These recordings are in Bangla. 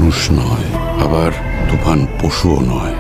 মানুষ নয়, আবার তুফান পশুও নয়।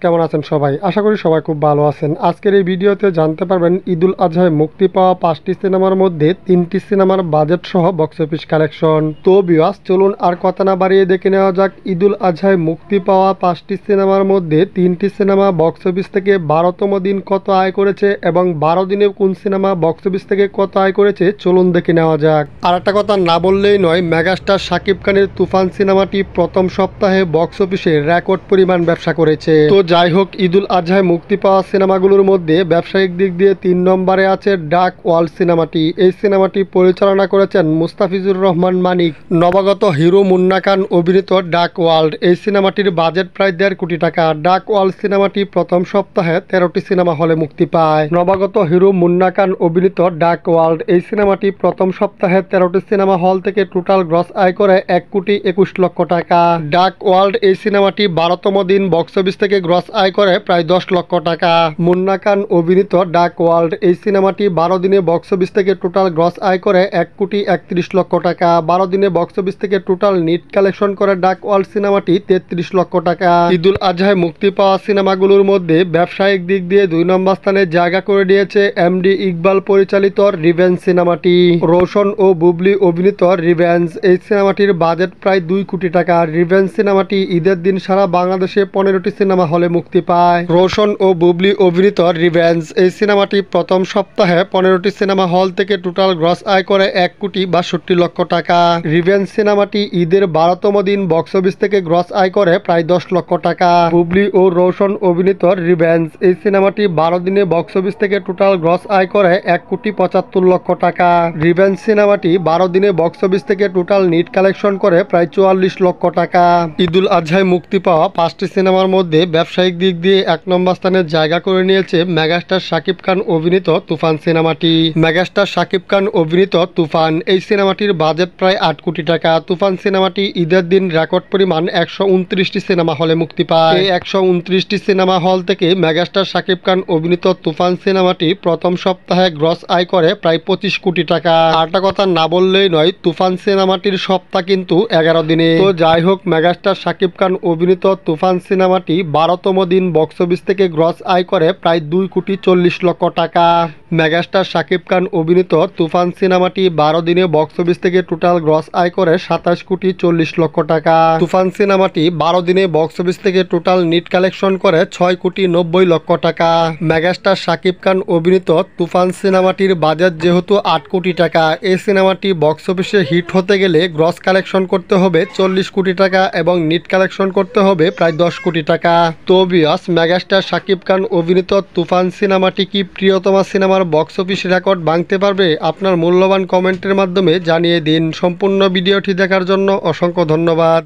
কেমন আছেন সবাই? আশা করি সবাই খুব ভালো আছেন। আজকের এই ভিডিওতে জানতে পারবেন ঈদুল আজহায় মুক্তি পাওয়া 5টি সিনেমার মধ্যে 3টি সিনেমার বাজেট সহ বক্স অফিস কালেকশন। তো ভিউয়ার্স, চলুন আর কথা না বাড়িয়ে দেখে নেওয়া যাক ঈদুল আজহায় মুক্তি পাওয়া 5টি সিনেমার মধ্যে 3টি সিনেমা বক্স অফিস থেকে 12তম দিন কত আয় করেছে এবং 12 দিনে কোন সিনেমা বক্স অফিস থেকে কত আয় করেছে চলুন দেখে নেওয়া যাক। আর একটা কথা না বললেই নয়, মেগাস্টার শাকিব খানের তুফান সিনেমাটি প্রথম সপ্তাহে বক্স অফিসে রেকর্ড পরিমাণ ব্যবসা করেছে। তো যাই হোক, ঈদুল আজহায় মুক্তি পাওয়া সিনেমাগুলোর মধ্যে ব্যবসায়িক দিক দিয়ে 3 নম্বরে আছে ডার্ক ওয়ার্ল্ড সিনেমাটি। এই সিনেমাটি পরিচালনা করেছেন মুস্তাফিজুর রহমান মানিক। নবাগত হিরো মুন্না খান অভিনীত ডার্ক ওয়ার্ল্ড, এই সিনেমাটির বাজেট প্রায় 1.5 কোটি টাকা। ডার্ক ওয়ার্ল্ড সিনেমাটি প্রথম সপ্তাহে 13টি সিনেমা হলে মুক্তি পায়। নবাগত হিরো মুন্না খান অভিনীত ডার্ক ওয়ার্ল্ড, এই সিনেমাটি প্রথম সপ্তাহে 13টি সিনেমা হল থেকে টোটাল গ্রস আয় করে 1,21,00,000 টাকা। ডার্ক ওয়ার্ল্ড এই সিনেমাটি 12তম দিন বক্স অফিস থেকে গ্রস আয় করে প্রায় 10 লক্ষ টাকা। মুন্না খান অভিনীত ডার্ক ওয়ার্ল্ড, এই সিনেমাটি 12 দিনে বক্স অফিস থেকে টোটাল গ্রস আয় করে 1,31,00,000 টাকা। 12 দিনে বক্স অফিস থেকে টোটাল নিট কালেকশন করে ডার্ক ওয়ার্ল্ড সিনেমাটি 33 লক্ষ টাকা। ঈদুল আজহায় মুক্তি পাওয়া সিনেমাগুলোর মধ্যে ব্যবসায়িক দিক দিয়ে 2 নম্বর স্থানে জায়গা করে নিয়েছে এমডি ইকবাল পরিচালিত রিভেঞ্জ সিনেমাটি। রোশন ও বুবলি অভিনীত রিভেঞ্জ, এই সিনেমাটির বাজেট প্রায় 2 কোটি টাকা। রিভেঞ্জ সিনেমাটি ঈদের দিন সারা বাংলাদেশে 15টি সিনেমা হলে মুক্তি পায়। রোশন ও বুবলি অভিনীত রিভেঞ্জ, এই সিনেমাটি প্রথম সপ্তাহে 15টি সিনেমা হল থেকে টোটাল গ্রস আয় করে 1,62,00,000 টাকা। রিভেঞ্জ সিনেমাটি ঈদের 12তম দিন বক্স অফিস থেকে গ্রস আয় করে প্রায় 10 লক্ষ টাকা। বুবলি ও রোশন অভিনীত রিভেঞ্জ, এই সিনেমাটি 12 দিনে বক্স অফিস থেকে টোটাল গ্রস আয় করে 1,75,00,000 টাকা। রিভেঞ্জ সিনেমাটি 12 দিনে বক্স অফিস থেকে টোটাল নিট কালেকশন করে প্রায় 44 লক্ষ টাকা। ঈদুল আজহায় মুক্তি পাওয়া 5টি সিনেমার মধ্যে ব্যবসায়িক দিক দিয়ে 1 নম্বর স্থানে জায়গা করে নিয়েছে মেগাস্টার শাকিব খান অভিনীত তুফান সিনেমাটি। মেগাস্টার শাকিব খান অভিনীত তুফান, এই সিনেমাটির বাজেট প্রায় 8 কোটি টাকা। তুফান সিনেমাটি ঈদের দিন রেকর্ড পরিমাণ 129টি সিনেমা হলে মুক্তি পায়। এই 129টি সিনেমা হল থেকে মেগাস্টার শাকিব খান অভিনীত তুফান সিনেমাটি প্রথম সপ্তাহে গ্রস আয় করে প্রায় 25 কোটি টাকা। আরটা কথা না বললেই নয়, তুফান সিনেমাটির সপ্তাহ কিন্তু 11 দিনে। তো যাই হোক, মেগাস্টার শাকিব খান অভিনীত তুফান সিনেমাটি 12তম দিন বক্স অফিস থেকে গ্রস আয় করে প্রায় 2,40,00,000 টাকা। মেগাস্টার শাকিব খান অভিনীত তুফান সিনেমাটি 12 দিনে বক্স অফিস থেকে টোটাল গ্রস আয় করে 27,40,00,000 টাকা। তুফান সিনেমাটি 12 দিনে বক্স অফিস থেকে টোটাল নিট কালেকশন করে 6,90,00,000 টাকা। মেগাস্টার শাকিব খান অভিনীত তুফান সিনেমাটির বাজেট যেহেতু 8 কোটি টাকা, এই সিনেমাটি বক্স অফিসে হিট হতে গেলে গ্রস কালেকশন করতে হবে 40 কোটি টাকা এবং নিট কালেকশন করতে হবে প্রায় 10 কোটি টাকা। তো ভিউয়ার্স, মেগাস্টার শাকিব খান অভিনীত তুফান সিনেমাটি কি প্রিয়তমা সিনেমার বক্স অফিস রেকর্ড ভাঙতে পারবে? আপনার মূল্যবান কমেন্টের মাধ্যমে জানিয়ে দিন। সম্পূর্ণ ভিডিওটি দেখার জন্য অসংখ্য ধন্যবাদ।